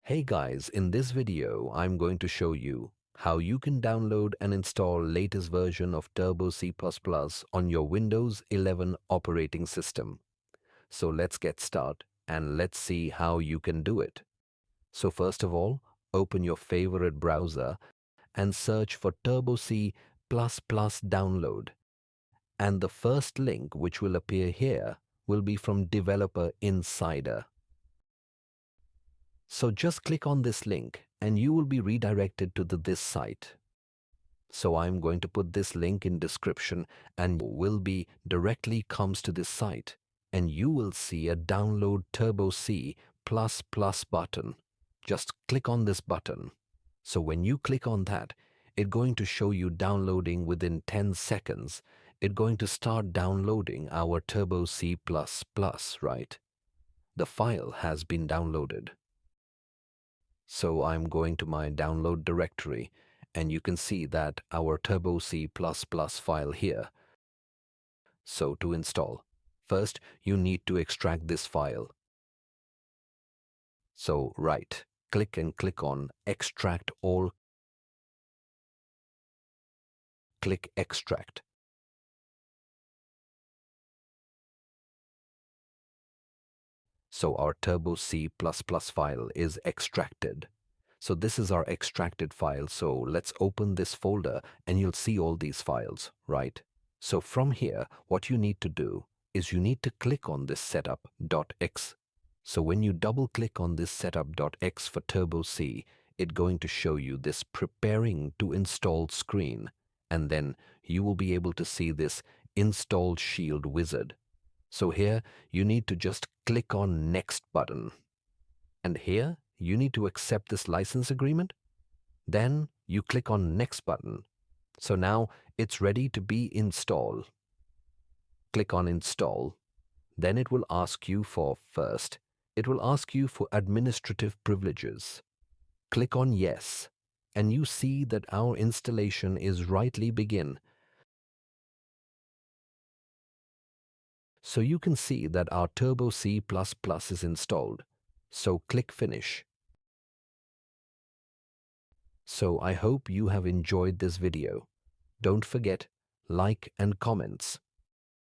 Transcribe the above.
Hey guys, in this video, I'm going to show you how you can download and install latest version of Turbo C++ on your Windows 11 operating system. So let's get started and let's see how you can do it. So first of all, open your favorite browser and search for Turbo C++ download. And the first link which will appear here will be from Developer Insider. So just click on this link and you will be redirected to this site. So I'm going to put this link in description and will be directly comes to this site and you will see a download Turbo C++ button. Just click on this button. So when you click on that, it's going to show you downloading within 10 seconds. It's going to start downloading our Turbo C++, right? The file has been downloaded. So I'm going to my download directory and you can see that our Turbo C++ file here. So to install, first you need to extract this file. So right click and click on extract all. Click extract. So our Turbo C++ file is extracted. So this is our extracted file. So let's open this folder and you'll see all these files, right? So from here, what you need to do is you need to click on this setup.x. So when you double click on this setup.x for Turbo C, it's going to show you this preparing to install screen. And then you will be able to see this install shield wizard. So here you need to just click on next button. And here you need to accept this license agreement. Then you click on next button. So now it's ready to be installed. Click on install. Then it will ask you for first. It will ask you for administrative privileges. Click on yes. And you see that our installation is rightly begin. So you can see that our Turbo C++ is installed. So click finish. So I hope you have enjoyed this video. Don't forget, like and comments.